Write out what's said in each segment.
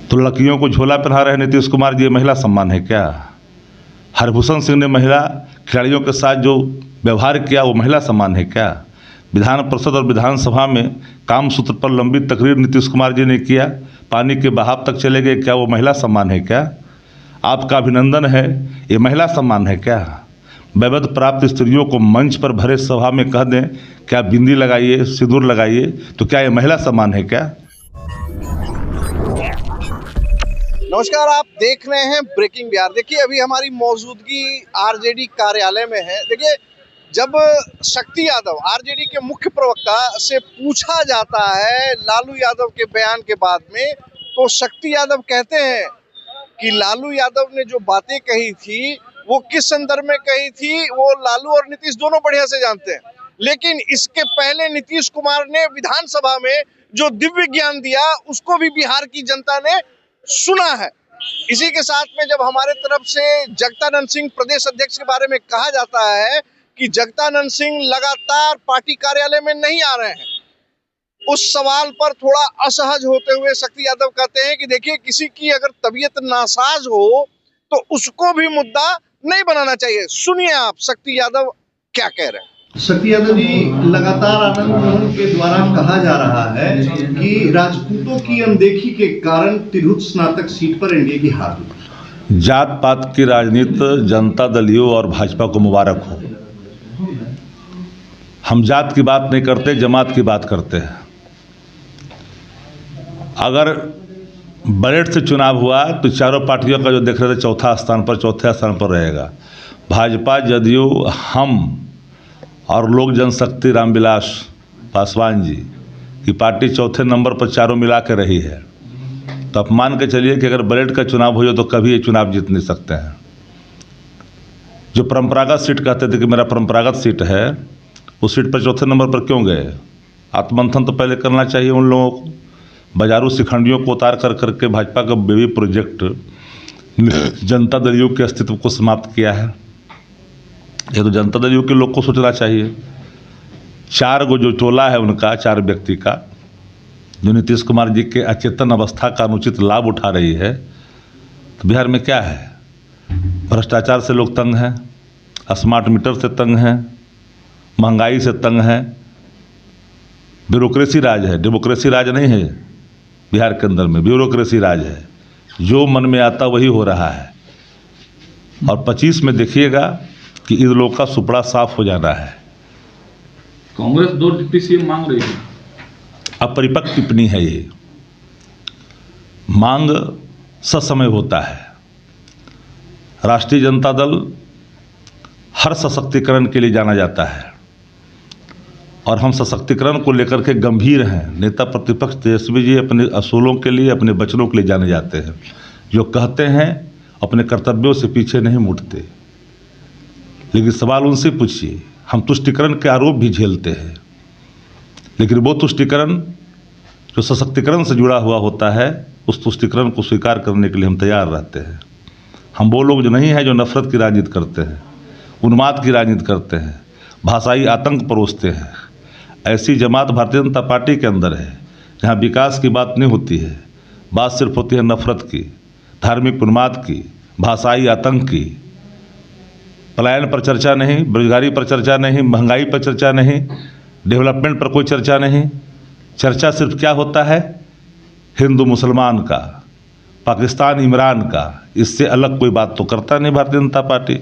तो लड़कियों को झोला पहना रहे नीतीश कुमार जी, ये महिला सम्मान है क्या? हरभूषण सिंह ने महिला खिलाड़ियों के साथ जो व्यवहार किया वो महिला सम्मान है क्या? विधान परिषद और विधानसभा में काम सूत्र पर लंबी तकरीर नीतीश कुमार जी ने किया, पानी के बहाव तक चले गए, क्या वो महिला सम्मान है क्या? आपका अभिनंदन है, ये महिला सम्मान है क्या? वैवध प्राप्त स्त्रियों को मंच पर भरे सभा में कह दें क्या बिंदी लगाइए, सिंदूर लगाइए, तो क्या ये महिला सम्मान है क्या? नमस्कार, आप देख रहे हैं ब्रेकिंग बिहार। देखिए, अभी हमारी मौजूदगी आरजेडी कार्यालय में है। देखिए, जब शक्ति यादव आरजेडी के मुख्य प्रवक्ता से पूछा जाता है लालू यादव के बयान के बाद में, तो शक्ति यादव कहते हैं कि लालू यादव ने जो बातें कही थी वो किस संदर्भ में कही थी वो लालू और नीतीश दोनों बढ़िया से जानते हैं। लेकिन इसके पहले नीतीश कुमार ने विधानसभा में जो दिव्य ज्ञान दिया उसको भी बिहार की जनता ने सुना है। इसी के साथ में जब हमारे तरफ से जगदानंद सिंह प्रदेश अध्यक्ष के बारे में कहा जाता है कि जगदानंद सिंह लगातार पार्टी कार्यालय में नहीं आ रहे हैं, उस सवाल पर थोड़ा असहज होते हुए शक्ति यादव कहते हैं कि देखिए, किसी की अगर तबीयत नासाज हो तो उसको भी मुद्दा नहीं बनाना चाहिए। सुनिए आप शक्ति यादव क्या कह रहे हैं। शक्ति यादव जी, लगातार आनंद मोहन के द्वारा कहा जा रहा है कि राजपूतों की अनदेखी के कारण तिरहुत स्नातक सीट पर एनडीए की हार हुई। जात पात की राजनीति जनता दलियों और भाजपा को मुबारक हो। हम जात की बात नहीं करते, जमात की बात करते हैं। अगर बजट से चुनाव हुआ तो चारों पार्टियों का जो देख रहे थे चौथे स्थान पर रहेगा। भाजपा, जदयू, हम और लोक जनशक्ति रामविलास पासवान जी की पार्टी चौथे नंबर पर चारों मिला के रही है। तो आप मान के चलिए कि अगर बजट का चुनाव हो जाए तो कभी ये चुनाव जीत नहीं सकते हैं। जो परंपरागत सीट कहते थे कि मेरा परंपरागत सीट है, उस सीट पर चौथे नंबर पर क्यों गए? आत्ममंथन तो पहले करना चाहिए उन लोगों को। बाजारू शिखंडियों को उतार कर करके भाजपा का बेबी प्रोजेक्ट जनता दलियों के अस्तित्व को समाप्त किया है। ये तो जनता दलियों के लोग को सोचना चाहिए। चार गो जो टोला है उनका, चार व्यक्ति का, जो नीतीश कुमार जी के अचेतन अवस्था का अनुचित लाभ उठा रही है, तो बिहार में क्या है? भ्रष्टाचार से लोग तंग हैं, स्मार्ट मीटर से तंग हैं, महंगाई से तंग हैं, ब्यूरोक्रेसी राज है, डेमोक्रेसी राज नहीं है। बिहार के अंदर में ब्यूरोक्रेसी राज है, जो मन में आता वही हो रहा है। और 25 में देखिएगा कि इन लोगों का सुपड़ा साफ हो जाना है। कांग्रेस 2 डिप्टी सीएम मांग रही है। अपरिपक्व टिप्पणी है ये। मांग ससमय होता है। राष्ट्रीय जनता दल हर सशक्तिकरण के लिए जाना जाता है और हम सशक्तिकरण को लेकर के गंभीर हैं। नेता प्रतिपक्ष तेजस्वी जी अपने असूलों के लिए, अपने वचनों के लिए जाने जाते हैं। जो कहते हैं अपने कर्तव्यों से पीछे नहीं मुड़ते। लेकिन सवाल उनसे पूछिए, हम तुष्टिकरण के आरोप भी झेलते हैं, लेकिन वो तुष्टिकरण जो सशक्तिकरण से जुड़ा हुआ होता है, उस तुष्टिकरण को स्वीकार करने के लिए हम तैयार रहते हैं। हम वो लोग जो नहीं हैं जो नफरत की राजनीति करते हैं, उन्माद की राजनीति करते हैं, भाषाई आतंक परोसते हैं। ऐसी जमात भारतीय जनता पार्टी के अंदर है जहाँ विकास की बात नहीं होती है, बात सिर्फ होती है नफरत की, धार्मिक उन्माद की, भाषाई आतंक की। पलायन पर चर्चा नहीं, बेरोजगारी पर चर्चा नहीं, महंगाई पर चर्चा नहीं, डेवलपमेंट पर कोई चर्चा नहीं। चर्चा सिर्फ क्या होता है? हिंदू मुसलमान का, पाकिस्तान इमरान का। इससे अलग कोई बात तो करता नहीं भारतीय जनता पार्टी।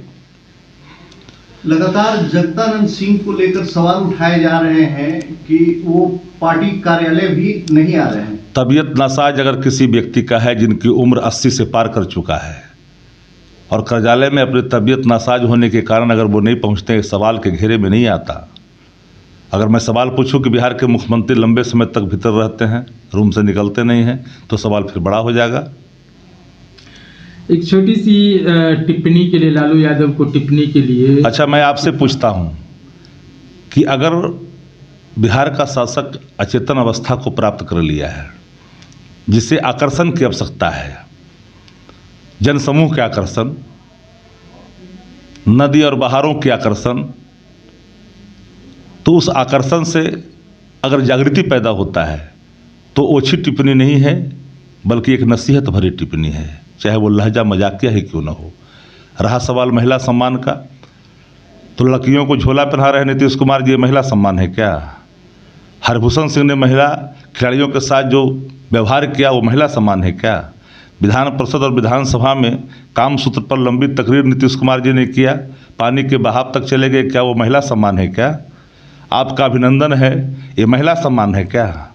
लगातार जगदानंद सिंह को लेकर सवाल उठाए जा रहे हैं कि वो पार्टी कार्यालय भी नहीं आ रहे हैं। तबीयत नासाज अगर किसी व्यक्ति का है जिनकी उम्र 80 से पार कर चुका है और कार्यालय में अपनी तबीयत नासाज होने के कारण अगर वो नहीं पहुंचते, इस सवाल के घेरे में नहीं आता। अगर मैं सवाल पूछूं कि बिहार के मुख्यमंत्री लंबे समय तक भीतर रहते हैं, रूम से निकलते नहीं हैं, तो सवाल फिर बड़ा हो जाएगा। एक छोटी सी टिप्पणी के लिए, लालू यादव को टिप्पणी के लिए। अच्छा, मैं आपसे पूछता हूं कि अगर बिहार का शासक अचेतन अवस्था को प्राप्त कर लिया है, जिसे आकर्षण की आवश्यकता है, जनसमूह के आकर्षण, नदी और बहारों के आकर्षण, तो उस आकर्षण से अगर जागृति पैदा होता है तो ओछी टिप्पणी नहीं है बल्कि एक नसीहत भरी टिप्पणी है, चाहे वो लहजा मजाकिया ही क्यों न हो। रहा सवाल महिला सम्मान का, तो लड़कियों को झोला पहना रहे नीतीश कुमार जी, महिला सम्मान है क्या? हरभूषण सिंह ने महिला खिलाड़ियों के साथ जो व्यवहार किया वो महिला सम्मान है क्या? विधान परिषद और विधानसभा में काम सूत्र पर लंबी तकरीर नीतीश कुमार जी ने किया, पानी के बहाव तक चले गए, क्या वो महिला सम्मान है क्या? आपका अभिनंदन है, ये महिला सम्मान है क्या?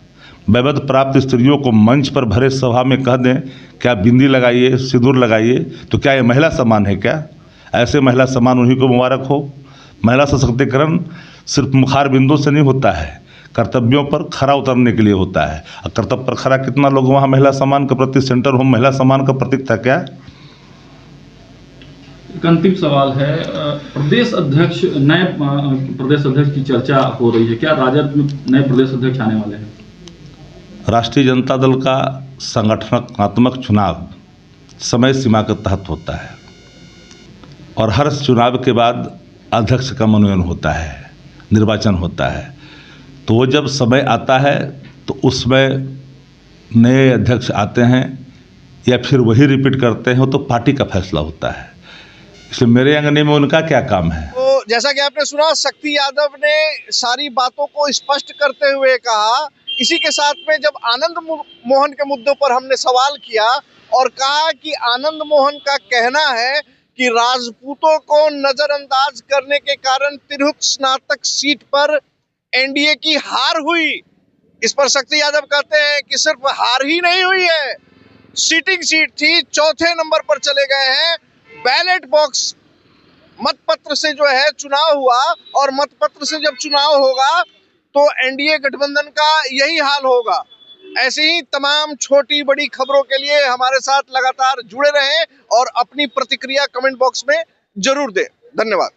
वैवध प्राप्त स्त्रियों को मंच पर भरे सभा में कह दें क्या बिंदी लगाइए, सिंदूर लगाइए, तो क्या ये महिला सम्मान है क्या? ऐसे महिला सम्मान उन्हीं को मुबारक हो। महिला सशक्तिकरण सिर्फ मुखार बिंदु से नहीं होता है, कर्तव्यों पर खरा उतरने के लिए होता है। और कर्तव्य पर खरा कितना लोग वहाँ महिला सम्मान के प्रति सेंटर होम महिला सम्मान का प्रतीक था क्या? एक अंतिम सवाल है, प्रदेश अध्यक्ष, नए प्रदेश अध्यक्ष की चर्चा हो रही है, क्या राजद में नए प्रदेश अध्यक्ष आने वाले हैं? राष्ट्रीय जनता दल का संगठनात्मक चुनाव समय सीमा के तहत होता है और हर चुनाव के बाद अध्यक्ष का मनोनयन होता है, निर्वाचन होता है। तो वो जब समय आता है तो उसमें नए अध्यक्ष आते हैं या फिर वही रिपीट करते हैं, तो पार्टी का फैसला होता है। इसलिए मेरे अंगने में उनका क्या काम है? तो जैसा कि आपने सुना, शक्ति यादव ने सारी बातों को स्पष्ट करते हुए कहा। इसी के साथ में जब आनंद मोहन के मुद्दों पर हमने सवाल किया और कहा कि आनंद मोहन का कहना है कि राजपूतों को नजरअंदाज करने के कारण तिरहुत स्नातक सीट पर एनडीए की हार हुई। इस पर शक्ति यादव कहते हैं कि सिर्फ हार ही नहीं हुई है, सीटिंग सीट थी, चौथे नंबर पर चले गए हैं। बैलेट बॉक्स मतपत्र से जो है चुनाव हुआ और मतपत्र से जब चुनाव होगा तो एनडीए गठबंधन का यही हाल होगा। ऐसे ही तमाम छोटी बड़ी खबरों के लिए हमारे साथ लगातार जुड़े रहें और अपनी प्रतिक्रिया कमेंट बॉक्स में जरूर दें। धन्यवाद।